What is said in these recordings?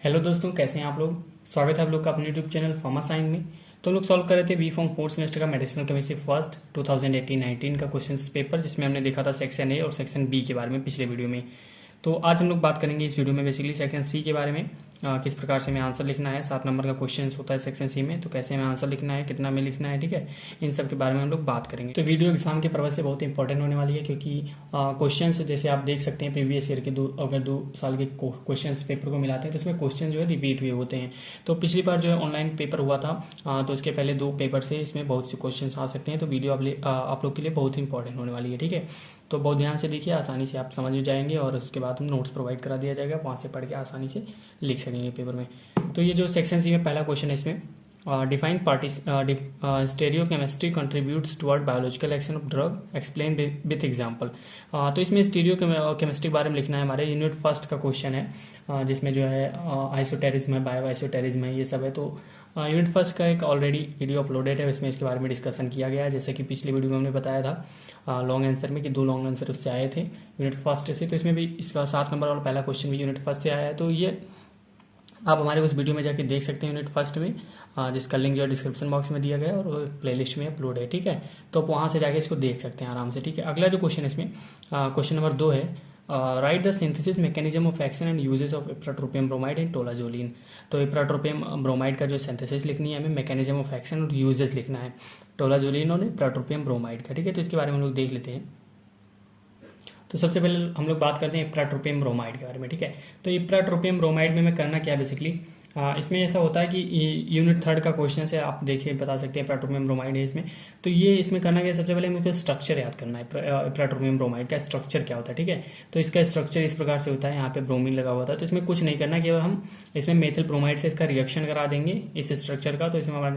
Hello दोस्तों, कैसे हैं आप लोग। स्वागत है आप लोग का अपने यूट्यूब चैनल फार्मा साइंस में। तो हम लोग सॉल्व कर रहे थे बी फॉर्म फोर्थ सेमेस्टर का मेडिसिनल केमिस्ट्री फर्स्ट 2018-19 का क्वेश्चन पेपर, जिसमें हमने देखा था सेक्शन ए और सेक्शन बी के बारे में पिछले वीडियो में। तो आज हम लोग बात करेंगे इस वीडियो में बेसिकली सेक्शन सी के बारे में। किस प्रकार से हमें आंसर लिखना है। 7 नंबर का क्वेश्चन होता है सेक्शन सी में, तो कैसे हमें आंसर लिखना है, कितना में लिखना है, ठीक है। इन सब के बारे में हम लोग बात करेंगे। तो वीडियो एग्जाम के पर्पज से बहुत इंपॉर्टेंट होने वाली है, क्योंकि क्वेश्चन जैसे आप देख सकते हैं प्रीवियस ईयर के अगर 2 साल के क्वेश्चन पेपर को मिलाते हैं तो उसमें क्वेश्चन जो है रिपीट हुए होते हैं। तो पिछली बार जो है ऑनलाइन पेपर हुआ था, तो उसके पहले 2 पेपर से इसमें बहुत से क्वेश्चन आ सकते हैं। तो वीडियो आप लोग के लिए बहुत ही इंपॉर्टेंट होने वाली है, ठीक है। तो बहुत ध्यान से देखिए, आसानी से आप समझ जाएंगे और उसके बाद हम नोट्स प्रोवाइड करा दिया जाएगा, वहाँ से पढ़ के आसानी से लिख सकेंगे पेपर में। तो ये जो सेक्शन सी में पहला क्वेश्चन है, इसमें define stereochemistry contributes toward biological action of drug, explain with example. तो इसमें स्टीरियो केमिस्ट्री के बारे में लिखना है। हमारे यूनिट फर्स्ट का क्वेश्चन है, जिसमें जो है आइसोटेरिज्म है, बायो आइसोटेरिज्म है, ये सब है। तो यूनिट फर्स्ट का एक ऑलरेडी वीडियो अपलोडेड है, उसमें इसके बारे में डिस्कशन किया गया है। जैसे कि पिछले वीडियो में हमने बताया था लॉन्ग आंसर में कि 2 लॉन्ग आंसर उससे आए थे यूनिट फर्स्ट से। तो इसमें भी इसका 7 नंबर वाला पहला क्वेश्चन भी यूनिट फर्स्ट से आया है। तो ये आप हमारे उस वीडियो में जाके देख सकते हैं यूनिट फर्स्ट में, जिसका लिंक जो है डिस्क्रिप्शन बॉक्स में दिया गया है और वो प्लेलिस्ट में अपलोड है, ठीक है। तो आप वहाँ से जाके इसको देख सकते हैं आराम से, ठीक है। अगला जो क्वेश्चन है इसमें क्वेश्चन नंबर 2 है, write the synthesis mechanism of action and uses of ipratropium bromide and tolazoline. तो इप्राट्रोपियम ब्रोमाइड का जो सिंथेसिस लिखनी है हमें, मैकेनिज्म ऑफ एक्शन और यूजेस लिखना है टोलाजोलिन और इप्राट्रोपियम ब्रोमाइड का, ठीक है। तो इसके बारे में हम लोग देख लेते हैं। तो सबसे पहले हम लोग बात करते हैं इप्राट्रोपियम ब्रोमाइड के बारे में, ठीक है। तो इप्राट्रोपियम ब्रोमाइड में हमें करना क्या है बेसिकली, इसमें ऐसा होता है कि यूनिट थर्ड का क्वेश्चन से आप देखिए बता सकते हैं इप्राट्रोपियम ब्रोमाइड है इसमें। तो ये इसमें करना क्या है, सबसे पहले हमें स्ट्रक्चर याद करना है। इप्राट्रोपियम ब्रोमाइड का स्ट्रक्चर क्या होता है, ठीक है। तो इसका स्ट्रक्चर इस प्रकार से होता है, यहाँ पे ब्रोमीन लगा हुआ था। तो इसमें कुछ नहीं करना, केवल हम इसमें मेथिल ब्रोमाइड से इसका रिएक्शन करा देंगे इस स्ट्रक्चर का। तो इसमें हमारा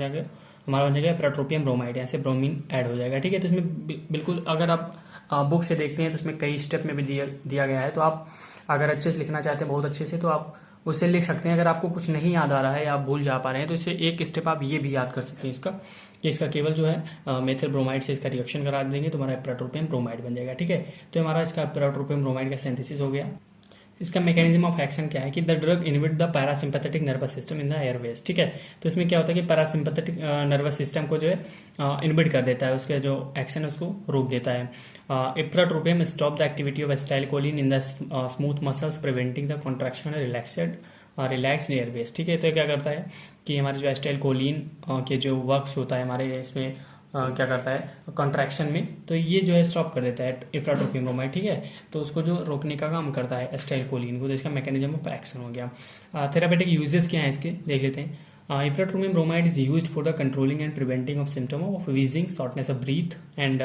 बन जाएगा इप्राट्रोपियम ब्रोमाइड, यहाँ से ब्रोमीन ऐड हो जाएगा, ठीक है। तो इसमें बिल्कुल अगर आप बुक से देखते हैं तो उसमें कई स्टेप में भी दिया गया है। तो आप अगर अच्छे से लिखना चाहते हैं बहुत अच्छे से, तो आप उससे लिख सकते हैं। अगर आपको कुछ नहीं याद आ रहा है या आप भूल जा पा रहे हैं, तो इससे एक स्टेप आप ये भी याद कर सकते हैं इसका, कि इसका केवल जो है मेथिल ब्रोमाइड से इसका रिएक्शन करा देंगे तो हमारा इप्राट्रोपियम ब्रोमाइड बन जाएगा, ठीक है। तो हमारा इसका इप्राट्रोपियम ब्रोमाइड का सिंथेसिस हो गया। इसका मैकेनिज्म ऑफ एक्शन क्या है कि the drug inhibit the parasympathetic nervous system in the Airways, ठीक है। तो इसमें क्या होता है कि पैरासिम्पैथेटिक नर्वस सिस्टम को जो है इनहिबिट कर देता है, उसके जो एक्शन है उसको रोक देता है। Ipratropium stop the activity of acetylcholine in the smooth muscles, preventing the contraction relax Airways, ठीक है। तो क्या करता है कि हमारे जो एसिटाइलकोलिन के जो वर्क्स होता है हमारे इसमें क्या करता है कॉन्ट्रैक्शन में, तो ये जो है स्टॉप कर देता है इप्राट्रोपियम ब्रोमाइड, ठीक है। तो उसको जो रोकने का काम करता है एसिटाइलकोलिन को। तो इसका मैकेनिज्म ऑफ एक्शन हो गया। थेरापेटिक यूजेस क्या है इसके देख लेते हैं। Ipratropium bromide is used for the controlling and preventing of symptom of wheezing, shortness of breath and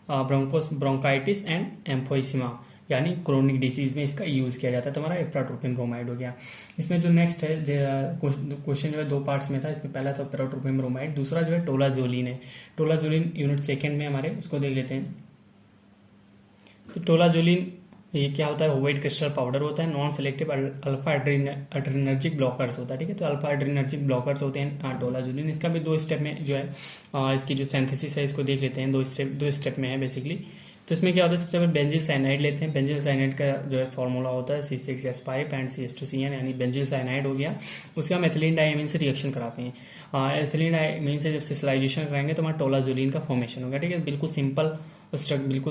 bronchitis and emphysema, यानी क्रोनिक डिसीज में इसका यूज किया जाता है। तो हमारा इप्राट्रोपियम ब्रोमाइड हो गया। इसमें जो नेक्स्ट है क्वेश्चन जो है 2 पार्ट्स में था। इसमें पहला था इप्राट्रोपियम ब्रोमाइड, दूसरा जो है टोलाजोलिन है। टोलाजोलिन यूनिट सेकंड में हमारे उसको देख लेते हैं। तो टोलाजोलिन ये क्या होता है, व्हाइट क्रिस्टल पाउडर होता है, non selective alpha adrenergic blockers होता है, ठीक है। तो अल्फा एड्रेनर्जिक ब्लॉकर्स होते हैं टोलाजोलिन। इसका भी 2 स्टेप में जो है इसकी जो सिंथेसिस है इसको देख लेते हैं। 2 स्टेप में है बेसिकली। तो इसमें क्या होता है, सबसे पहले बेंजिल साइनाइड लेते हैं। बेंजिल साइनाइड का जो है फॉर्मूला होता है C6H5 एंड CH2CN, यानी बेंजिल साइनाइड हो गया। उसके बाद एथिलीन डाइमीन से रिएक्शन कराते हैं। एथिलीन डाइमीन से जब सिस्लाइजेशन कराएंगे तो हमारा टोलाजोलिन का फॉर्मेशन होगा, ठीक है। बिल्कुल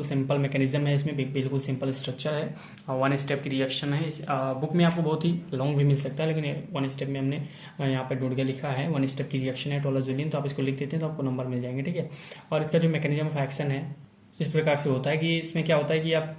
सिंपल मैकेनिज्म है इसमें, बिल्कुल सिंपल स्ट्रक्चर है। 1 स्टेप की रिएक्शन है। इस बुक में आपको बहुत ही लॉन्ग भी मिल सकता है, लेकिन 1 स्टेप में हमने यहाँ पे ढूंढ के लिखा है। 1 स्टेप की रिएक्शन है टोलाजोलिन, तो आप इसको लिख देते हैं तो आपको नंबर मिल जाएंगे, ठीक है। और इसका जो मैकेनिज्म ऑफ एक्शन है इस प्रकार से होता है कि इसमें क्या होता है कि आप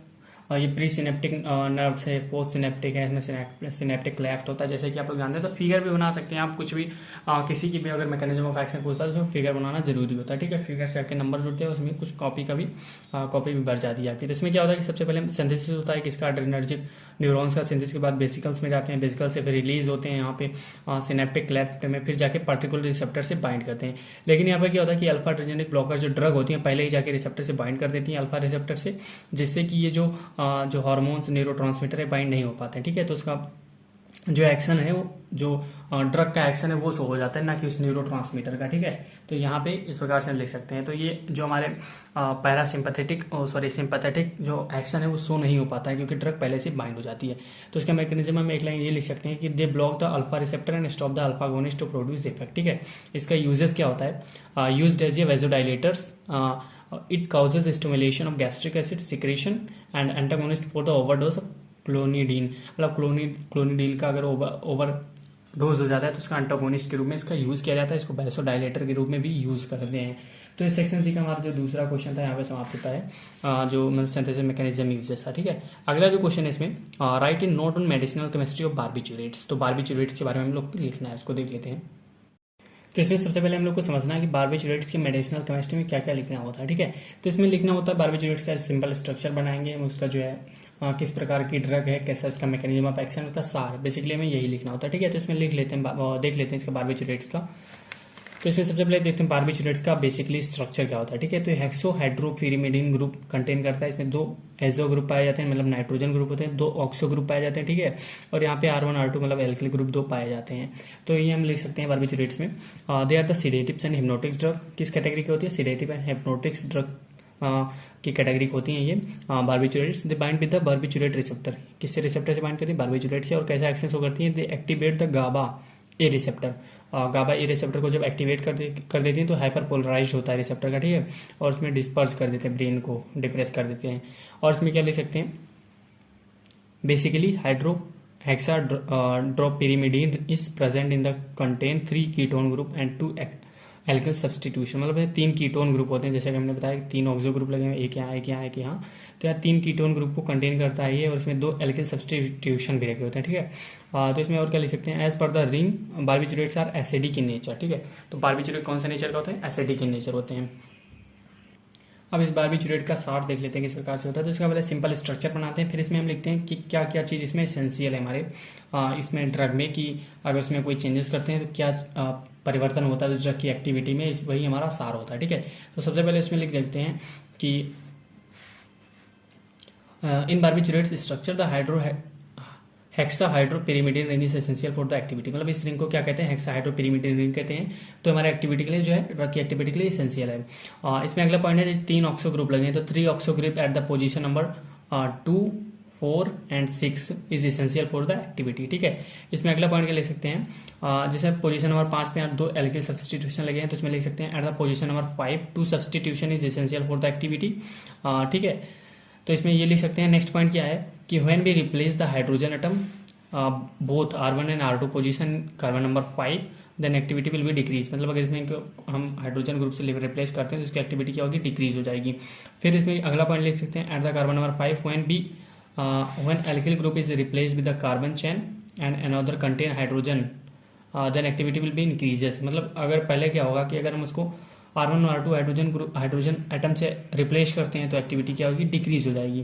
ये प्री सिनेप्टिक नर्व से पोस्ट सिनेप्टिक है, इसमें सिनेप्टिक लेफ्ट होता है, जैसे कि आप लोग जानते हैं। तो फिगर भी बना सकते हैं आप, कुछ भी किसी की भी अगर मैकेनिज्म ऑफ एक्शन पूछता है तो उसमें फिगर बनाना जरूरी होता है, ठीक है। फिगर से आपके नंबर जुड़ते हैं, उसमें कुछ कॉपी भी भर जाती है आपकी। तो इसमें क्या होता है कि सबसे पहले सिंथेसिस होता है किसका, एड्रेनर्जिक न्यूरॉन्स का। सिंथेसिस के बाद बेसिकल्स में जाते हैं, बेसिकल से फिर रिलीज होते हैं यहाँ पे सिनेप्टिक लेफ्ट में, फिर जाके पार्टिकुलर रिसेप्टर से बाइंड करते हैं। लेकिन यहाँ पर क्या होता है कि अल्फा एड्रेनर्जिक ब्लॉकर जो ड्रग होती है पहले ही जाके रिसेप्टर से बाइंड कर देती हैं, अल्फा रिसेप्टर से, जिससे कि ये जो हार्मोन्स न्यूरोट्रांसमीटर है बाइंड नहीं हो पाते हैं, ठीक है। तो उसका जो एक्शन है वो जो ड्रग का एक्शन है वो शो हो जाता है, ना कि उस न्यूरोट्रांसमीटर का। ठीक है, तो यहाँ पे इस प्रकार से हम लिख सकते हैं। तो ये जो हमारे सिंपैथेटिक जो एक्शन है वो शो नहीं हो पाता है, क्योंकि ड्रग पहले से बाइंड हो जाती है। तो इसका मैकेनिज्म हम एक लाइन ये लिख सकते हैं कि they block the alpha receptor and stop the alpha agonist to produce effect. ठीक है, इसका यूजेस क्या होता है? Used as a vasodilators, it causes stimulation of gastric acid secretion and antagonist for the overdose of clonidine. मतलब clonidine का अगर over dose हो जाता है तो उसका एंटागोनिस्ट के रूप में इसका यूज किया जाता है। इसको वैसोडाइलेटर के रूप में भी यूज करते हैं। तो इस सेक्शन सी का हमारा जो दूसरा क्वेश्चन था यहाँ पे समाप्त होता है, जो सिंथेसिस मैकेनिज्म यूजेस था। ठीक है, अगला जो क्वेश्चन है इसमें, right in note on medicinal chemistry of barbiturates. तो बारबिचुरेट्स के बारे में हम लोग लिखना है, उसको देख लेते हैं। तो इसमें सबसे पहले हम लोग को समझना है कि बारबिचुरेट्स की मेडिसिनल केमिस्ट्री में क्या क्या लिखना होता है। ठीक है, तो इसमें लिखना होता है बारबिचुरेट्स का सिंपल स्ट्रक्चर बनाएंगे हम, उसका जो है किस प्रकार की ड्रग है, कैसा उसका मैकेनिज्म ऑफ एक्शन, उसका सार, बेसिकली हमें यही लिखना होता है। ठीक है, तो इसमें लिख लेते हैं, देख लेते हैं इसका बारबिचुरेट्स का। तो इसमें सबसे पहले देखते हैं बारबिचुरेट्स का बेसिकली स्ट्रक्चर क्या होता है। ठीक है, तो हेक्सोहाइड्रोपिरिमिडिन ग्रुप कंटेन करता है। इसमें 2 एजो ग्रुप पाए जाते हैं, मतलब नाइट्रोजन ग्रुप होते हैं, 2 ऑक्सो ग्रुप पाए जाते हैं। ठीक है, और यहाँ पे R1 R2 मतलब एल्किल ग्रुप 2 पाए जाते हैं। तो ये हम लिख सकते हैं बारबिचुरेट्स में। They are the sedatives and hypnotics drug. किस कैटेगरी की होती है? सिडेटिव एंड हिप्नोटिक्स ड्रग की कैटेगरी होती हैं ये barbiturates. They bind with the barbiturate receptor. किससे रिसेप्टर से बाइंड करती है? बारबिचुरेट से। और कैसा एक्शन शो करती है? They activate the GABA A receptor. GABA A receptor को जब एक्टिवेट कर देती हैं तो हाइपर पोलराइज होता है रिसेप्टर का। ठीक है, और उसमें डिस्पर्स कर देते हैं, ब्रेन को डिप्रेस कर देते हैं। और इसमें क्या लिख सकते हैं? Basically hexahydropyrimidine is present in the contain 3 ketone group and 2 alkyl substitution. मतलब 3 कीटोन ग्रुप होते हैं, जैसे कि हमने बताया 3 ऑक्सो ग्रुप लगे हैं, एक यहाँ एक यहाँ एक यहाँ। तो यहाँ 3 कीटोन ग्रुप को कंटेन करता है ये, और इसमें 2 एल्किल सब्सटीट्यूशन भी रखे होते हैं। ठीक है, तो इसमें और क्या लिख सकते हैं? As per the ring barbiturates are acidic in nature. ठीक है, तो बारबिचुरेट कौन सा नेचर का होता है? एसिडिक इन नेचर होते हैं। अब इस बारबिचुरेट का सार देख लेते हैं किस प्रकार से होता है। तो इसका पहले सिंपल स्ट्रक्चर बनाते हैं, फिर इसमें हम लिखते हैं कि क्या क्या चीज़ इसमें एसेंशियल है हमारे इसमें ड्रग में, कि अगर उसमें कोई चेंजेस करते हैं तो क्या परिवर्तन होता है उस ड्रग की एक्टिविटी में, इस वही हमारा सार होता है। ठीक है, तो सबसे पहले इसमें लिख देते हैं कि in barbiturates structure the hexahydropyrimidine ring is essential for the activity. मतलब इस रिंग को क्या कहते हैं? हेक्साहाइड्रोपिरिमिडिन रिंग कहते हैं। तो हमारे एक्टिविटी के लिए जो है, ड्रग की एक्टिविटी के लिए एसेंशियल है। इसमें अगला पॉइंट है 3 ऑक्सो ग्रुप लगे हैं, तो 3 oxo group at the position number 2, 4 and 6 is essential for the activity. ठीक है, इसमें अगला पॉइंट क्या लिख सकते हैं? जैसे पोजीशन नंबर 5 पे 2 एल्किल सब्सटीट्यूशन लगे हैं, तो इसमें लिख सकते हैं at the position number 5 2 substitution is essential for the activity. ठीक है, तो इसमें ये लिख सकते हैं। नेक्स्ट पॉइंट क्या है कि when we replace the hydrogen atom both R1 and R2 position carbon number 5 then activity will be decrease. मतलब अगर इसमें हम हाइड्रोजन ग्रुप से रिप्लेस करते हैं तो इसकी एक्टिविटी क्या होगी? डिक्रीज हो जाएगी। फिर इसमें अगला पॉइंट लिख सकते हैं at the carbon number 5 when alkyl group is replaced with the carbon chain and another contain hydrogen then activity will be increases. मतलब अगर पहले क्या होगा कि अगर हम उसको R1 और R2 हाइड्रोजन एटम से रिप्लेस करते हैं तो एक्टिविटी क्या होगी? डिक्रीज हो जाएगी।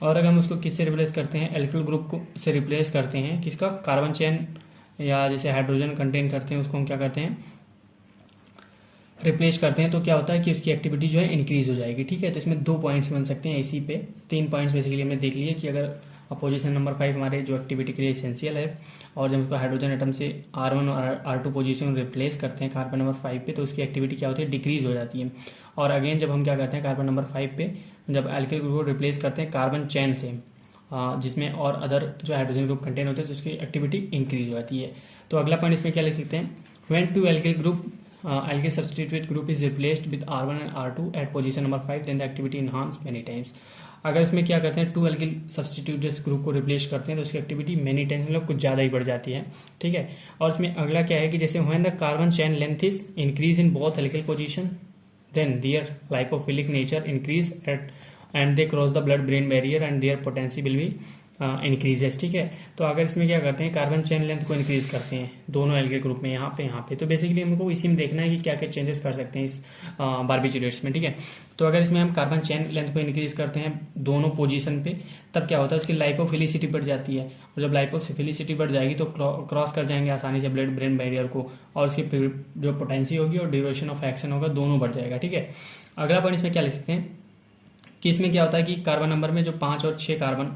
और अगर हम उसको किससे रिप्लेस करते हैं? एल्किल ग्रुप को से रिप्लेस करते हैं, किसका? कार्बन चेन या जैसे हाइड्रोजन कंटेन करते हैं उसको हम क्या करते हैं? रिप्लेस करते हैं। तो क्या होता है कि उसकी एक्टिविटी जो है इंक्रीज हो जाएगी। ठीक है, तो इसमें 2 पॉइंट्स बन सकते हैं इसी पे। 3 पॉइंट्स बेसिकली हमने देख लिए कि अगर पोजीशन नंबर 5 हमारे जो एक्टिविटी के लिए एसेंशियल है, और जब उसको हाइड्रोजन एटम से R1 और R2 पोजीशन रिप्लेस करते हैं कार्बन नंबर 5 पे, तो उसकी एक्टिविटी क्या होती है? डिक्रीज हो जाती है। और अगेन जब हम क्या करते हैं कार्बन नंबर 5 पे जब एल्किल ग्रुप को रिप्लेस करते हैं कार्बन चेन से, जिसमें और अदर जो हाइड्रोजन ग्रुप कंटेन होते हैं, तो उसकी एक्टिविटी इंक्रीज हो जाती है। तो अगला पॉइंट इसमें क्या लिख सकते हैं? When 2 alkyl group alkyl substitute group is replaced with R1 and R2 at position number 5 then the activity enhance many times. अगर इसमें क्या करते हैं 2 एल्किल सब्स्टिट्यूट ग्रुप को रिप्लेस करते हैं तो उसकी एक्टिविटी मेनी टाइम्स मतलब कुछ ज़्यादा ही बढ़ जाती है। ठीक है, और इसमें अगला क्या है कि जैसे when the carbon chain length is increase in both alkyl position then their lipophilic nature increase at and they cross the blood brain barrier and their potency will be increases. ठीक है, तो अगर इसमें क्या करते हैं कार्बन चेन लेंथ को increase करते हैं दोनों एल्किल ग्रुप में, यहाँ पे, तो बेसिकली हमको इसी में देखना है कि क्या क्या चेंजेस कर सकते हैं इस बारबिचुरेट्स में। ठीक है, तो अगर इसमें हम कार्बन चेन लेंथ को इंक्रीज करते हैं दोनों पोजीशन पे, तब क्या होता है? उसकी लाइपोफिलिसिटी बढ़ जाती है, और जब लाइपोफिलिसिटी बढ़ जाएगी तो क्रॉस कर जाएंगे आसानी से ब्लड ब्रेन बैरियर को, और उसकी जो पोटेंसी होगी और ड्यूरेशन ऑफ एक्शन होगा दोनों बढ़ जाएगा। ठीक है, अगला पॉइंट इसमें क्या लिख सकते हैं कि इसमें क्या होता है कि कार्बन नंबर में जो 5 और 6 carbon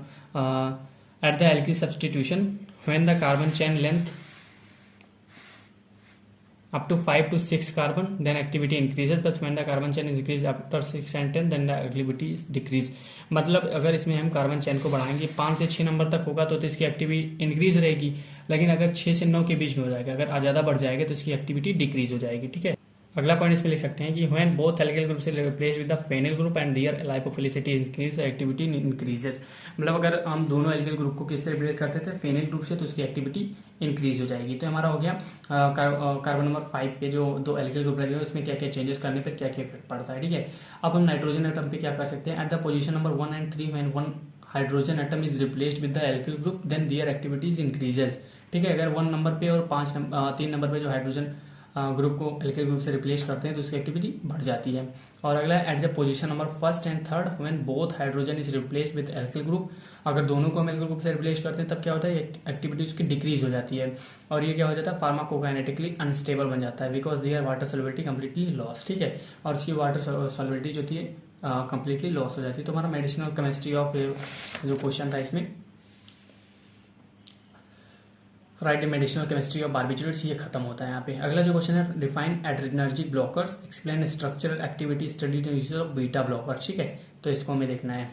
at the alkyl substitution when the carbon chain length up to 5 to 6 carbon then activity increases, but when the carbon chain is increased after 6 and 10 then the activity is decrease. मतलब अगर इसमें हम carbon chain को बढ़ाएंगे 5 से 6 number तक होगा तो इसकी एक्टिविटी इंक्रीज रहेगी, लेकिन अगर 6 से 9 के बीच में हो जाएगा, अगर ज़्यादा बढ़ जाएगा तो इसकी एक्टिविटी डिक्रीज हो जाएगी। ठीक है, अगला पॉइंट इसमें लिख सकते हैं कि व्हेन बोथ एल्किल ग्रुप से replace with the phenyl group and their lipophilicity increase activity increases. मतलब अगर हम दोनों एल्किल ग्रुप को किससे रिप्लेस करते थे, फेनिल ग्रुप से, तो उसकी एक्टिविटी इंक्रीज हो जाएगी। तो हमारा हो गया कार्बन नंबर 5 पे जो दो एल्किल ग्रुप लगे हुए इसमें क्या क्या चेंजेस करने पर क्या क्या इफेक्ट पड़ता है। ठीक है, अब हम नाइट्रोजन एटम पे क्या कर सकते हैं, at the position number 1 and 3 when one hydrogen atom is replaced with the alkyl group then their activities increases. ठीक है, अगर 1 नंबर पे और 3 नंबर पे जो हाइड्रोजन ग्रुप को एल्किल ग्रुप से रिप्लेस करते हैं तो उसकी एक्टिविटी बढ़ जाती है। और अगला eight the position number 1st and 3rd when both hydrogen is replaced with alkyl group, अगर दोनों को हम एल्किल ग्रुप से रिप्लेस करते हैं तब क्या होता है, एक्टिविटी उसकी डिक्रीज हो जाती है और ये क्या हो जाता है, फार्माकोकाइनेटिकली अनस्टेबल बन जाता है because their water solubility completely loss. ठीक है, और उसकी वाटर सॉल्युबिलिटी जो थी कंप्लीटली लॉस हो जाती है। तो हमारा मेडिसिनल केमिस्ट्री ऑफ जो क्वेश्चन था इसमें right medicinal chemistry of barbiturates ये खत्म होता है यहाँ पे। अगला जो क्वेश्चन है, define adrenergic blockers, explain structural activity studied in use of beta blocker. ठीक है, तो इसको हमें देखना है।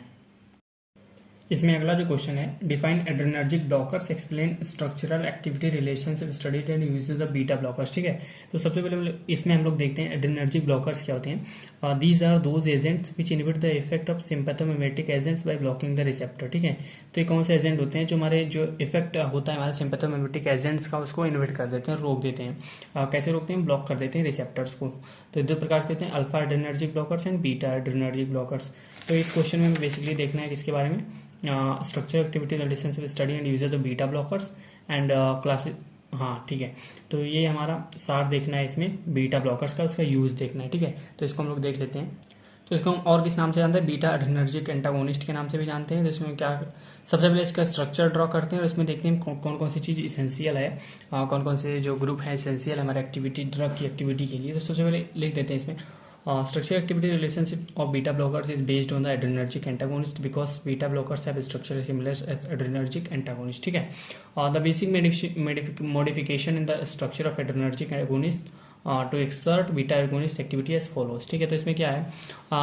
इसमें अगला जो क्वेश्चन है, define adrenergic blockers, explain structural activity relationship studied and uses of beta blockers. ठीक है, तो सबसे पहले इसमें हम लोग देखते हैं एड्रेनर्जिक ब्लॉकर्स क्या होते हैं। These are those agents which inhibit the effect of sympathomimetic agents by blocking the receptor. ठीक है, तो ये कौन से एजेंट होते हैं जो हमारे जो इफेक्ट होता है हमारे सिंपैथोमिमेटिक एजेंट्स का, उसको इनहिबिट कर देते हैं, रोक देते हैं। कैसे रोकते हैं, ब्लॉक कर देते हैं रिसेप्टर्स को। तो दो प्रकार के होते हैं, alpha adrenergic blockers and beta adrenergic blockers. तो इस क्वेश्चन में बेसिकली देखना है किसके बारे में, structure activity relationship study and uses of beta blockers and classic. हाँ ठीक है, तो ये हमारा सार देखना है इसमें बीटा ब्लॉकर्स का, उसका यूज देखना है। ठीक है, तो इसको हम लोग देख लेते हैं। तो इसको हम और किस नाम से जानते हैं, बीटा एड्रेनर्जिक एंटागोनिस्ट के नाम से भी जानते हैं। तो इसमें क्या, सबसे पहले इसका स्ट्रक्चर ड्रॉ करते हैं और इसमें देखते हैं कौन कौन सी चीज़ इसेंशियल है, कौन कौन से जो ग्रुप है इसेंशियल है हमारे एक्टिविटी ड्रग की एक्टिविटी के लिए। तो सबसे पहले लिख देते हैं इसमें, structure activity relationship of beta blockers is based on the adrenergic antagonist because beta blockers have structurally similar as adrenergic antagonist. ठीक है, the basic modification in the structure of adrenergic agonist to exert beta agonist activity as follows. ठीक है, तो इसमें क्या है,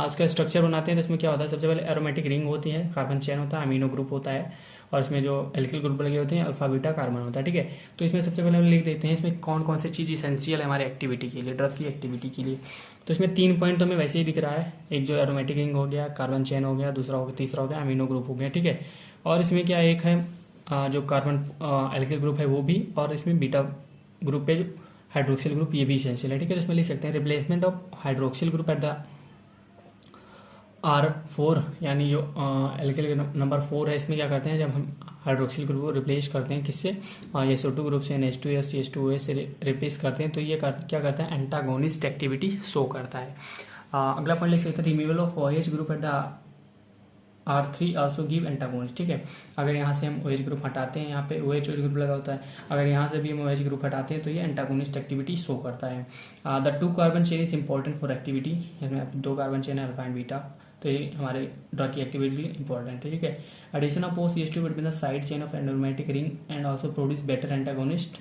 इसका structure बनाते हैं। तो इसमें क्या होता है, सबसे पहले एरोमेटिक रिंग होती है, कार्बन चेन होता है, अमीनो ग्रुप होता है और इसमें जो एल्किल ग्रुप लगे होते हैं अल्फा बीटा कार्बन होता है। ठीक है, तो इसमें सबसे पहले हम लिख देते हैं इसमें कौन कौन सी चीज़ इसेंशियल है हमारे एक्टिविटी के लिए, ड्रग की एक्टिविटी के लिए। तो इसमें 3 पॉइंट तो हमें वैसे ही दिख रहा है, एक जो एरोमेटिक रिंग हो गया, कार्बन चेन हो गया, दूसरा हो गया, तीसरा हो गया अमीनो ग्रुप हो गया। ठीक है, और इसमें क्या एक है जो कार्बन एल्किल ग्रुप है वो भी, और इसमें बीटा ग्रुप पे जो हाइड्रोक्सिल ग्रुप ये भी इसेंशियल है। ठीक है, तो इसमें लिख सकते हैं replacement of hydroxyl group at the R4, यानी जो एल्किल नंबर 4 है, इसमें क्या करते हैं, जब हम हाइड्रोक्सिल ग्रुप को रिप्लेस करते हैं किससे, SO2 ग्रुप से NH2S CH2OS से रिप्लेस करते हैं, तो ये क्या करता है, एंटागोनिस्ट एक्टिविटी शो करता है। अगला पॉइंट लिख सकते हैं, removal of OH group at the R3 also give antagonist. ठीक है, अगर यहाँ से हम OH ग्रुप हटाते हैं, यहाँ पे OH ग्रुप लगा होता है, अगर यहाँ से भी हम OH ग्रुप हटाते हैं तो ये एंटागोनिस्ट एक्टिविटी शो करता है। The 2 carbon chain is important for activity, इसमें 2 कार्बन चेन है अल्फा एंड बीटा, तो ये हमारे ड्रग की एक्टिविटी के लिए इंपॉर्टेंट है। ठीक है, addition of OCH2 between the side chain of aromatic ring and also produce better antagonist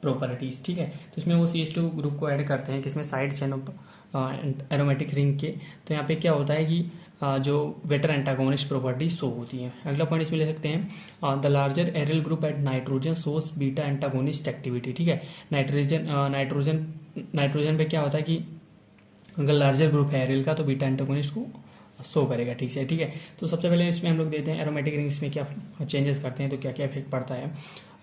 properties. ठीक है, तो इसमें OCH2 ग्रुप को ऐड करते हैं किसमें, side chain of aromatic ring के, तो यहाँ पे क्या होता है कि जो बेटर एंटागोनिस्ट प्रॉपर्टी शो होती है। अगला पॉइंट इसमें ले सकते हैं, the larger aryl group at nitrogen shows beta antagonist activity. ठीक है, नाइट्रोजन पे क्या होता है कि अगर लार्जर ग्रुप है एरिल का तो बीटा एंटागोनिस्ट को शो करेगा। ठीक है, ठीक है, तो सबसे पहले इसमें हम लोग देते हैं एरोमेटिक रिंग्स में क्या चेंजेस करते हैं, तो क्या क्या इफेक्ट पड़ता है।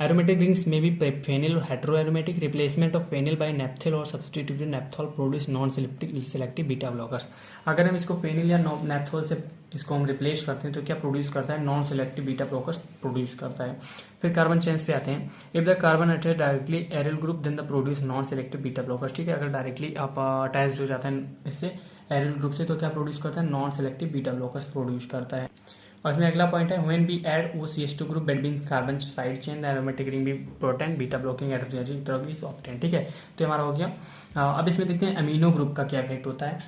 एरोमेटिक रिंग्स में भी फेनिल और hetero aromatic, replacement of phenyl by naphthyl और substituted naphthol produce non selective beta blockers. अगर हम इसको फेनिल या नेप्थोल से इसको हम रिप्लेस करते हैं तो क्या प्रोड्यूस करता है, non selective beta blockers produce करता है। फिर कार्बन चेन्स पे आते हैं, if the carbon attach directly aryl group then the produce non selective beta blockers. ठीक है, अगर डायरेक्टली आप अटैच हो जाता है इससे एरिल ग्रुप से तो क्या प्रोड्यूस करता है, non selective beta blockers produce करता है। और इसमें अगला पॉइंट है, when we add OCH2 group between carbon side chain the aromatic ring be potent beta blocking adrenergic drug is obtain. ठीक है, तो हमारा हो गया। अब इसमें देखते हैं अमीनो ग्रुप का क्या इफेक्ट होता है।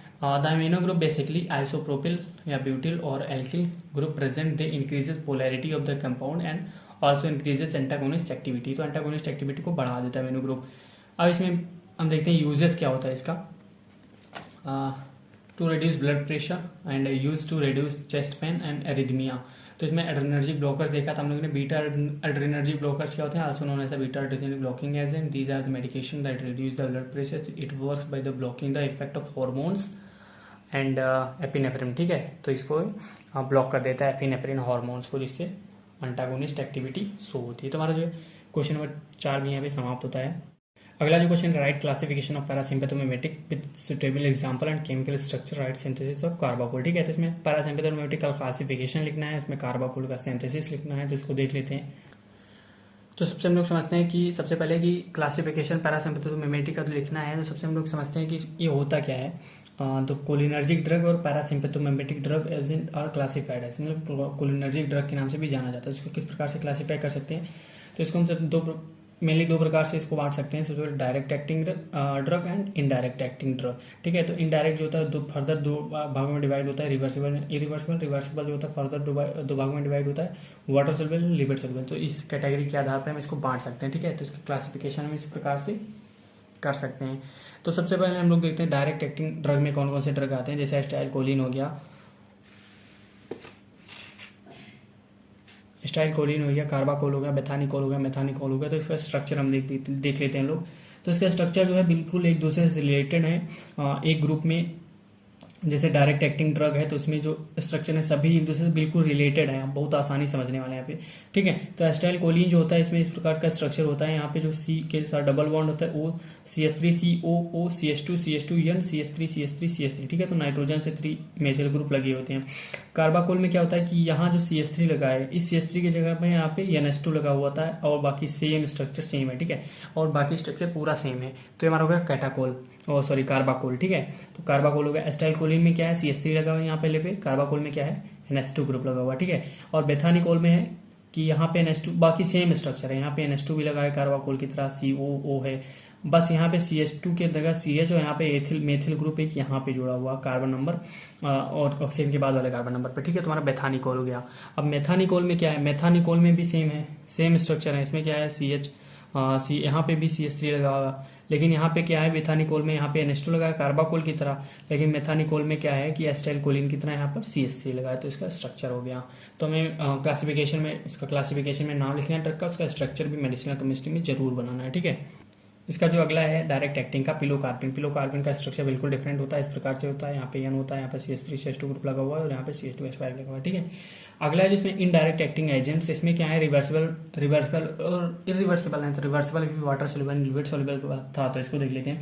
The amino group basically isopropyl या ब्यूटिल और alkyl group present they increases polarity of the compound and also increases antagonist activity, तो एंटागोनिस्ट एक्टिविटी को बढ़ा देता है वेन्यू ग्रुप। अब इसमें हम देखते हैं यूजेस क्या होता है इसका। To reduce blood pressure and use to reduce chest pain and arrhythmia. तो इसमें एड्रेनर्जिक ब्लॉकर्स देखा था हम लोगों ने। बीटा एड्रेनर्जिक ब्लॉकर्स क्या होते हैं, also known as the beta adrenergic blocking agent. These are the medication that reduce the blood pressure. It works by the blocking the effect of hormones and epinephrine, ठीक है। तो इसको block कर देता है एपिनेफ्रिन हार्मोन्स को, जिससे antagonist activity show होती है। तो हमारा जो क्वेश्चन नंबर 4 भी यहाँ पे समाप्त होता है। अगला जो question, write classification of parasympathomimetic with suitable example and chemical structure, write synthesis of carbachol, ठीक है। तो इसमें पैरासिम्पैथोमिमेटिक का क्लासिफिकेशन लिखना है, इसमें कार्बाकोल का सिंथेसिस लिखना है, तो इसको देख लेते हैं। तो सबसे हम लोग समझते हैं कि सबसे पहले कि क्लासिफिकेशन पैरासिम्पैथोमिमेटिक का लिखना है, तो सबसे हम लोग समझते हैं कि ये होता क्या है। तो कोलिनर्जिक ड्रग और पैरासिम्पैथोमिमेटिक ड्रग एजेंट आर क्लासिफाइड है, मतलब कोलिनर्जिक ड्रग के नाम से भी जाना जाता है। इसको किस प्रकार से क्लासीफाई कर सकते हैं, तो इसको हम मेनली दो प्रकार से इसको बांट सकते हैं। सबसे पहले direct acting drug and indirect acting drug, ठीक है। तो इनडायरेक्ट जो होता है फर्दर दो भागों में डिवाइड होता है, रिवर्सिबल इरिवर्सिबल। रिवर्सिबल जो होता है फर्दर दो भागों में डिवाइड होता है, वाटर सोल्युबल लिपिड सोल्युबल। तो इस कैटेगरी के आधार पर हम इसको बांट सकते हैं, ठीक है। तो इसका क्लासिफिकेशन हम इस प्रकार से कर सकते हैं। तो सबसे पहले हम लोग देखते हैं डायरेक्ट एक्टिंग ड्रग में कौन कौन से ड्रग आते हैं, जैसे एस्टाइल कोलिन हो गया, स्टाइल कोलिन हो गया, कार्बाकोल हो गया, बेथानिकोल हो गया, मेथानिकोल हो गया। तो इसका स्ट्रक्चर हम देख लेते हैं लोग। तो इसका स्ट्रक्चर जो है बिल्कुल एक दूसरे से रिलेटेड है। एक ग्रुप में जैसे डायरेक्ट एक्टिंग ड्रग है, तो उसमें जो स्ट्रक्चर है सभी एक दूसरे से बिल्कुल रिलेटेड है, बहुत आसानी समझने वाले हैं यहाँ पे, ठीक है। तो एस्टाइल कोलिन जो होता है, इसमें इस प्रकार का स्ट्रक्चर होता है। यहाँ पे जो सी के साथ डबल बॉन्ड होता है, ओ CH3 COO CH2 N CH3 ठीक है। तो नाइट्रोजन से 3 मेथिल ग्रुप लगे होते हैं। कार्बाकोल में क्या होता है कि यहाँ जो CH3 लगा है, इस CH3 की जगह पे यहाँ पे NH2 लगा हुआ था, और बाकी सेम स्ट्रक्चर सेम है, ठीक है। और बाकी स्ट्रक्चर पूरा सेम है, तो ये हमारा हो गया कैटाकोल, कार्बाकोल, ठीक है। तो कार्बाकोल हो गया। एस्टाइल कोलिन में क्या है, CH3 लगा हुआ है यहाँ पहले पे। कार्बाकोल में क्या है, NH2 ग्रुप लगा हुआ, ठीक है। और बेथानिकोल में है कि यहाँ पे NH2, बाकी सेम स्ट्रक्चर है, यहाँ पे NH2 भी लगा है कार्बाकोल की तरह, COO है, बस यहाँ पे CH2 के जगह CH और यहाँ पे एथिल मेथिल ग्रुप एक यहाँ पे जुड़ा हुआ कार्बन नंबर और ऑक्सीजन के बाद वाले कार्बन नंबर पर, ठीक है। तुम्हारा बेथानिकोल हो गया। अब मेथानिकोल में क्या है, मेथानिकोल में भी सेम है, सेम स्ट्रक्चर है। इसमें क्या है, यहाँ पे भी CH3 लगा हुआ, लेकिन यहाँ पे क्या है, मेथानिकोल में यहाँ पे NH2 लगा है कार्बाकोल की तरह, लेकिन मेथानिकोल में क्या है कि एस्टाइल कोलिन की तरह यहाँ पर CH3 लगा है। तो इसका स्ट्रक्चर हो गया। तो हमें क्लासिफिकेशन में नाम लिखना है ड्रग का, उसका स्ट्रक्चर भी मेडिसिनल केमिस्ट्री में जरूर बनाना है, ठीक है। इसका जो अगला है डायरेक्ट एक्टिंग का, पिलोकार्पिन का स्ट्रक्चर बिल्कुल डिफरेंट होता है, इस प्रकार से होता है। यहाँ पे N होता है, यहाँ पे CH3 CH2 ग्रुप लगा हुआ है, और यहाँ पे CH2H5 लगा हुआ है, ठीक है। अगला है जिसमें इनडायरेक्ट एक्टिंग एजेंट्स, इसमें क्या है, रिवर्सिबल और इरिवर्सिबल है। तो रिवर्सिबल भी वाटर सोल्युबल लिपिड सोल्युबल था, तो इसको देख लेते हैं।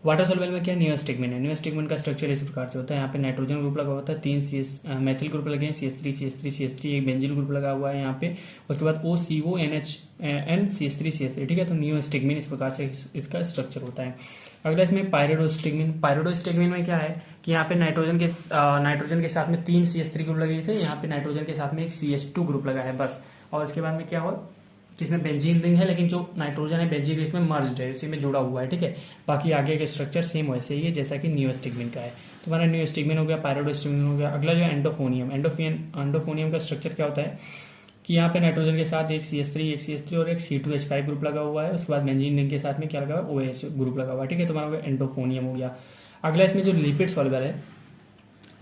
वाटर सोल्युबल में क्या, नियोस्टिग्मिन है। नियोस्टिग्मिन का स्ट्रक्चर इस प्रकार से होता है। यहाँ पे नाइट्रोजन ग्रुप लगा होता है, 3 मेथिल ग्रुप लगे हैं, CH3 एक बेंजील ग्रुप लगा हुआ है यहाँ पे। उसके बाद OCONHN CH3 ठीक है। तो नियोस्टिग्मिन इस प्रकार से इसका स्ट्रक्चर होता है। अगला इसमें पायरिडोस्टिग्मिन में क्या है कि यहाँ पे नाइट्रोजन के साथ में 3 CH3 ग्रुप लगे थे, यहाँ पे नाइट्रोजन के साथ में एक CH2 ग्रुप लगा है बस। और इसके बाद में क्या हो, इसमें बेंजीन रिंग है, लेकिन जो नाइट्रोजन है बेंजीन रिंग में मर्ज्ड है, उसी में जुड़ा हुआ है, ठीक है। बाकी आगे के स्ट्रक्चर सेम वैसे ही है जैसा कि नियोस्टिग्मिन का है। तो हमारा नियोस्टिग्मिन हो गया, पायरिडोस्टिग्मिन हो गया। अगला जो एंडोफोनियम का स्ट्रक्चर क्या होता है कि यहाँ पे नाइट्रोजन के साथ एक CH3 और एक C2H5 ग्रुप लगा हुआ है। उसके बाद बेंजीन रिंग के साथ में क्या लगा हुआ है, OH ग्रुप लगा हुआ है, ठीक है। तो हमारा एंडोफोनियम हो गया। अगला इसमें जो लिपिड सॉल्युबल है,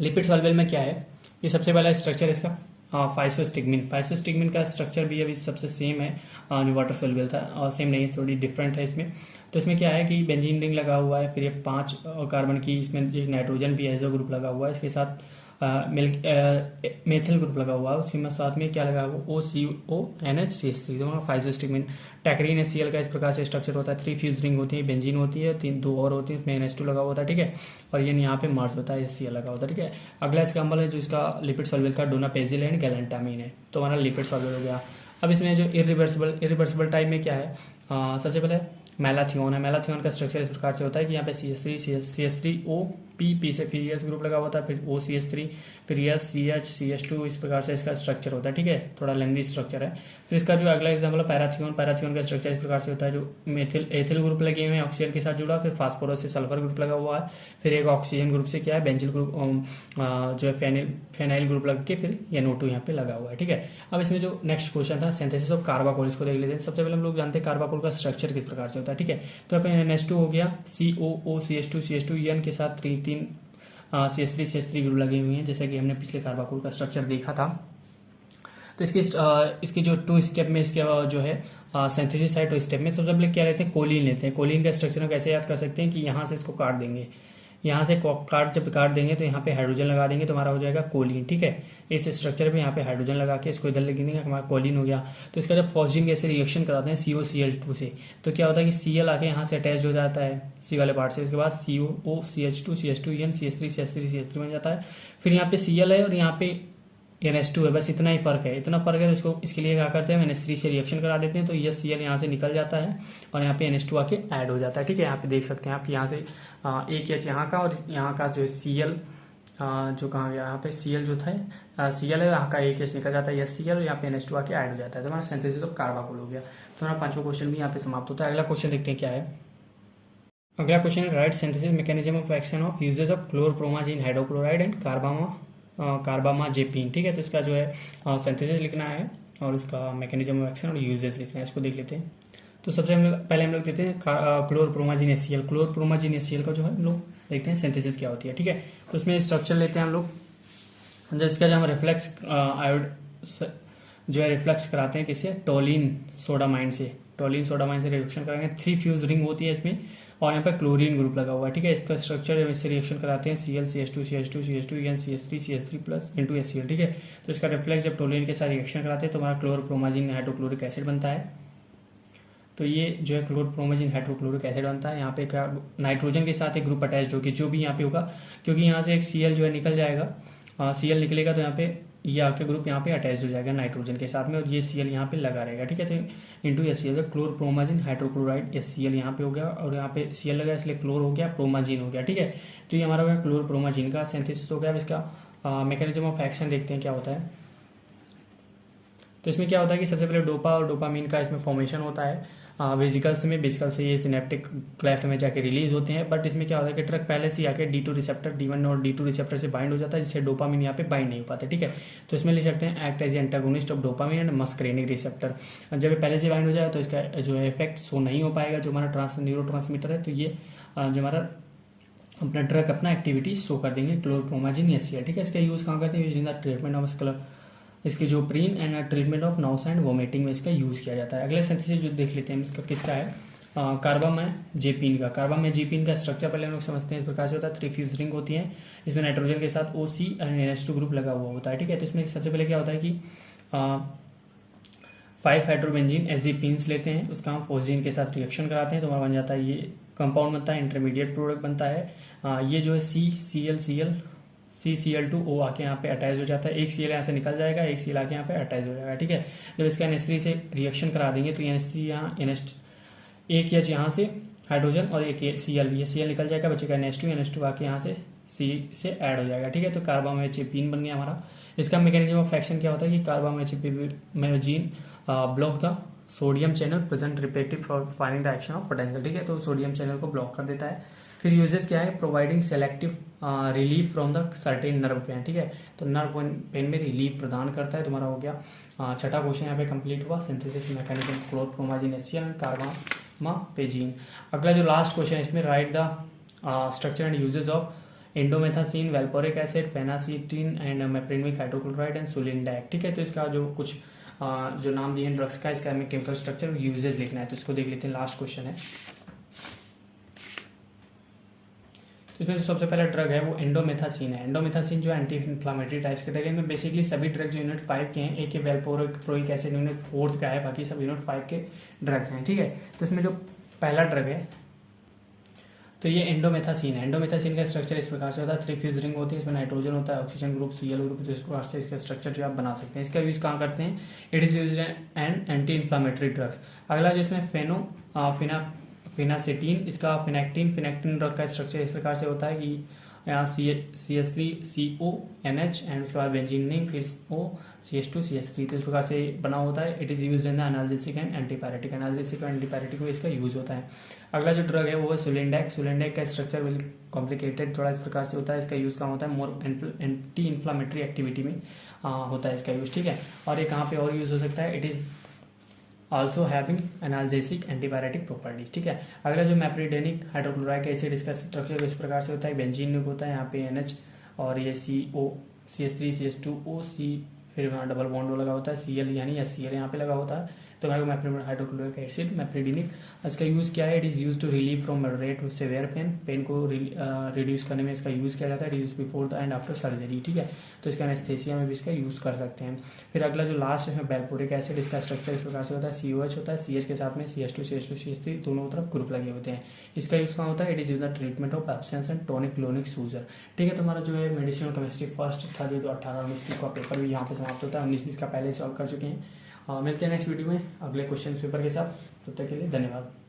लिपिड सॉल्युबल में क्या है, ये सबसे पहला स्ट्रक्चर इसका फाइसोस्टिग्मिन का स्ट्रक्चर भी अभी सबसे सेम है जो वाटर सोल्युबल था, और सेम नहीं है, थोड़ी डिफरेंट है इसमें। तो इसमें क्या है कि बेंजीन रिंग लगा हुआ है, फिर ये 5 कार्बन की, इसमें एक नाइट्रोजन भी एजो ग्रुप लगा हुआ है, इसके साथ मेथिल ग्रुप लगा हुआ है, उसके साथ में क्या लगा हुआ, OCONH CH3, तो फाइसोस्टिग्मिन। टैक्रीन HCl का इस प्रकार से स्ट्रक्चर होता है, 3 फ्यूज रिंग होती है, बेंजीन होती है, 2 और होती है, इसमें NH2 लगा होता है, ठीक है। और ये यहाँ पे मर्ज होता है, HCl लगा होता है, ठीक है। अगला इसका अम्ल है जो इसका लिपिड सॉल्युबल का डोनापेजिल एंड गैलेंटामीन है, तो हमारा लिपिड सॉल्युबल हो गया। अब इसमें जो इरिवर्सिबल टाइप में क्या है, सबसे पहले मैलाथियोन है। मैलाथियोन का स्ट्रक्चर इस प्रकार से होता है कि यहाँ पे CH3O पी से फिर एस ग्रुप लगा हुआ था, फिर ओ सी एच थ्री, फिर S C H C H two, इस प्रकार से इसका स्ट्रक्चर होता है। ठीक है, थोड़ा लेंदी स्ट्रक्चर है। फिर इसका जो अगला एग्जाम्पल है पैराथियोन। पैराथियोन का स्ट्रक्चर इस प्रकार से होता है, जो मेथिल एथिल ग्रुप लगे हुए हैं ऑक्सीजन के साथ जुड़ा, फिर फास्फोरस से सल्फर ग्रुप लगा हुआ है, फिर एक ऑक्सीजन ग्रुप से क्या है बेंजिल ग्रुप जो है फेनाइल ग्रुप लग के फिर NO2 यहाँ पे लगा हुआ है। ठीक है, अब इसमें जो नेक्स्ट क्वेश्चन था सिंथेसिस ऑफ कार्बाकोल, इसको देख लेते हैं। सबसे पहले हम लोग जानते हैं कार्बाकोल का स्ट्रक्चर किस प्रकार से होता है। ठीक है, तो यहाँ पे NH2 हो गया, COO CH2 N के साथ 3 CH3 ग्रुप लगे हुए हैं, जैसे कि हमने पिछले कार्बाकोल का स्ट्रक्चर देखा था। तो इसके जो 2 स्टेप में इसके जो है सिंथेसिस है 2 स्टेप में। सबसे पहले क्या रहते हैं, कोलिन लेते हैं। कोलिन का स्ट्रक्चर हम कैसे याद कर सकते हैं कि यहाँ से इसको काट देंगे, यहाँ से जब काट देंगे तो यहाँ पे हाइड्रोजन लगा देंगे तो हमारा हो जाएगा कोलिन। ठीक है, इस स्ट्रक्चर पे यहाँ पे हाइड्रोजन लगा के इसको इधर लिख देंगे, हमारा कोलिन हो गया। तो इसका जब फॉस्जिंग ऐसे रिएक्शन कराते हैं COCl2 से, तो क्या होता है कि Cl आके यहाँ से अटैच हो जाता है C वाले पार्ट से, उसके बाद COO CH2 N CH3 बन जाता है। फिर यहाँ पे Cl है और यहाँ पे NH2 है, बस इतना ही फर्क है। तो इसके लिए क्या करते हैं, NH3 से रिएक्शन करा देते हैं, तो ये Cl यहाँ से निकल जाता है और यहाँ पे NH2 आके ऐड हो जाता है। ठीक है, यहाँ पे देख सकते हैं आप कि यहाँ से एक H यहाँ का और यहाँ का जो Cl जो कहाँ गया, यहाँ पे Cl जो था Cl है, यहाँ का एक H निकल जाता है SCl और यहाँ पे NH2 आके ऐड हो जाता है। तो हमारा सिंथेसिस ऑफ कार्बाकोल हो गया। तो हमारा 5वां क्वेश्चन भी यहाँ पे समाप्त होता है। अगला क्वेश्चन देखते हैं क्या है। अगला क्वेश्चन है write synthesis mechanism of action of uses of chlorpromazine hydrochloride and carbamazepine. ठीक है, तो इसका जो है सिंथेसिस लिखना है और इसका मैकेनिज्म ऑफ एक्शन और यूजेस लिखना है, इसको देख लेते हैं। तो सबसे पहले हम लोग देखते हैं क्लोरप्रोमाजीन HCl। क्लोरप्रोमाजीन HCl का जो है हम लोग देखते हैं सिंथेसिस क्या होती है। ठीक है, तो उसमें स्ट्रक्चर लेते हैं हम लोग, जिसका जो हम रिफ्लेक्स आयोड जो है रिफ्लेक्स कराते हैं किससे, टोलिन सोडामाइन से रिएक्शन करेंगे। 3 फ्यूज रिंग होती है इसमें और यहाँ पर क्लोरीन ग्रुप लगा हुआ है। ठीक है, इसका स्ट्रक्चर इससे रिएक्शन कराते हैं Cl CH2 N CH3 plus into HCl। ठीक है, तो इसका रिफ्लेक्स जब टोलिन के साथ रिएक्शन कराते हैं तो हमारा क्लोरप्रोमाजीन हाइड्रोक्लोरिक एसिड बनता है। तो ये जो है क्लोरप्रोमाजीन हाइड्रोक्लोरिक एसिड बनता है। यहाँ पे क्या नाइट्रोजन के साथ एक ग्रुप अटैच होगी, जो भी यहाँ पे होगा, क्योंकि यहाँ से एक Cl जो है निकल जाएगा, Cl निकलेगा तो यहाँ पे ये आके ग्रुप यहाँ पे अटैच हो जाएगा नाइट्रोजन के साथ में और ये Cl यहाँ पे लगा रहेगा। ठीक है, तो into HCl chlorpromazine hydrochloride HCl यहाँ पे हो गया और यहाँ पे Cl लगा इसलिए क्लोर हो गया, प्रोमाजीन हो गया। ठीक है, तो ये हमारा हो गया क्लोरप्रोमाजीन का सिंथेसिस हो गया। अब इसका मैकेनिज्म ऑफ एक्शन देखते हैं क्या होता है। तो इसमें क्या होता है कि सबसे पहले डोपा और डोपामीन का इसमें फॉर्मेशन होता है वेसिकल से ये सिनेप्टिक क्लेफ्ट में जाके रिलीज होते हैं। बट इसमें क्या होता है कि ड्रग पहले से आके D2 रिसेप्टर D1 और D2 रिसेप्टर से बाइंड हो जाता है, जिससे डोपामीन यहाँ पे बाइंड नहीं हो पाते। ठीक है, तो इसमें लिख सकते हैं act as antagonist of dopamine and muscarinic receptor. जब ये पहले से बाइंड हो जाए तो इसका जो है इफेक्ट शो नहीं हो पाएगा, जो हमारा न्यूरोट्रांसमीटर है, तो ये जो हमारा अपना ड्रग अपना एक्टिविटी शो कर देंगे क्लोरप्रोमाजीन HCl। ठीक है, इसका यूज कहाँ करते हैं, इन द ट्रीटमेंट ऑफ स्कलर, इसके जो प्रीन and treatment of nausea and vomiting में इसका यूज किया जाता है। अगले सिंथेसिस जो देख लेते हैं इसका किसका है, कार्बामाजेपिन का। कार्बामाजेपिन का स्ट्रक्चर पहले हम लोग समझते हैं, इस प्रकार से होता है। 3 फ्यूज रिंग होती है, इसमें नाइट्रोजन के साथ OC एंड NH2 ग्रुप लगा हुआ होता है। ठीक है, तो इसमें सबसे पहले क्या होता है कि 5 हाइड्रोबेंजीन एजिपीन्स लेते हैं, उसका हम फोस्जीन के साथ रिएक्शन कराते हैं तो हमारा बन जाता है ये कंपाउंड बनता है, इंटरमीडिएट प्रोडक्ट बनता है। ये जो है CCl2O आके यहाँ पे अटैच हो जाता है, एक Cl यहाँ से निकल जाएगा, एक Cl आके यहाँ पे अटैच हो जाएगा। ठीक है, जब इसका NH3 से रिएक्शन करा देंगे तो NH3 यहाँ एक H यहाँ से हाइड्रोजन और एक Cl, ये Cl निकल जाएगा, बचेगा NH2 आके यहाँ से C से ऐड हो जाएगा। ठीक है, तो कार्बामाजेपिन बन गया हमारा। इसका मैकेनिज्म ऑफ एक्शन क्या होता है कि carbamazepine block the sodium channel present repetitive for finding the action of potential. ठीक है, तो सोडियम चैनल को ब्लॉक कर देता है। फिर यूजेस क्या है, providing selective relief from the certain nerve pain. ठीक है, तो नर्व पेन में रिलीफ प्रदान करता है। तुम्हारा हो गया छठा क्वेश्चन यहाँ पे कंप्लीट हुआ, synthesis mechanism chlorpromazine HCl and carbamazepine. अगला जो लास्ट क्वेश्चन है इसमें write the structure and uses of indomethacin, valproic acid, phenacetin and mefenamic hydrochloride and sulindac. ठीक है, तो इसका जो कुछ जो नाम दिए हैं ड्रग्स का, इसका हमें केमिकल स्ट्रक्चर यूजेस लिखना है, तो इसको देख लेते हैं। लास्ट क्वेश्चन है, इसमें जो सबसे पहला ड्रग है वो एंडोमेथासिन है। एंडोमेथासिन जो एंटी इन्फ्लामेटरी टाइप्स के ड्रग है, बेसिकली सभी ड्रग जो यूनिट 5 के हैं, एक वेल्पोरिक एसिड यूनिट 4 का है, बाकी सब यूनिट 5 के ड्रग्स हैं। ठीक है, तो इसमें जो पहला ड्रग है तो ये एंडोमेथासिन है। एंडोमेथासिन का स्ट्रक्चर इस प्रकार से होता है, 3 फ्यूज रिंग होती है, इसमें नाइट्रोजन होता है, ऑक्सीजन ग्रुप, Cl ग्रुप, तो इस प्रकार से इसका स्ट्रक्चर जो आप बना सकते हैं। इसका यूज कहाँ करते हैं, it is use and anti inflammatory drugs. अगला जो इसमें फेनासिटीन, इसका फिनेक्टिन ड्रग का स्ट्रक्चर इस प्रकार से होता है कि यहाँ CH3CONH एंड उसके बाद बेंजीन फिर OCH2CH3, तो इस प्रकार से बना होता है। It is use in the analgesic and antipyretic, analgesic और एंटीपायरेटिक में इसका यूज होता है। अगला जो ड्रग है वो है सुलेंडेक। सुलेंडेक का स्ट्रक्चर वेल कॉम्प्लिकेटेड थोड़ा इस प्रकार से होता है। इसका यूज़ कहाँ होता है, मोर एंटी इन्फ्लामेटरी एक्टिविटी में होता है इसका यूज़, ठीक है। और ये कहाँ पे और यूज़ हो सकता है, it is also having analgesic antibiotic properties, ठीक है। अगला जो मैप्रिडेनिक हाइड्रोक्लोराइक एसिड, इसका स्ट्रक्चर इस प्रकार से होता है, बेंजीन होता है यहाँ पे NH और ये CH3CH2O, फिर वहाँ डबल बॉन्ड लगा होता है Cl यानी HCl यहाँ पे लगा होता है। तो मैप्रिडेनिक हाइड्रोक्लोरिक एसिड मैप्रिडेनिक, इसका यूज़ क्या है, it is use to relieve from moderate to severe pain को रिड्यूस करने में इसका यूज़ किया जाता है। Use before the and after surgery, ठीक है। तो इसका एनेस्थेसिया में भी इसका यूज़ कर सकते हैं। फिर अगला जो लास्ट है वैल्पोरिक एसिड, इसका स्ट्रक्चर इस प्रकार से होता है, COH होता है, CH के साथ में CH2CH3 दोनों तरफ ग्रुप लगे होते हैं। इसका यूज़ कहाँ होता है, it is use the treatment of absence and tonic clonic seizure, ठीक है। तो हमारा जो है मेडिसिनल केमिस्ट्री फर्स्ट था जो 18-19 का पेपर भी यहाँ पे समाप्त होता है। 19 का पहले सॉल्व कर चुके हैं। मिलते हैं नेक्स्ट वीडियो में अगले क्वेश्चन पेपर के साथ। तब तक के लिए धन्यवाद।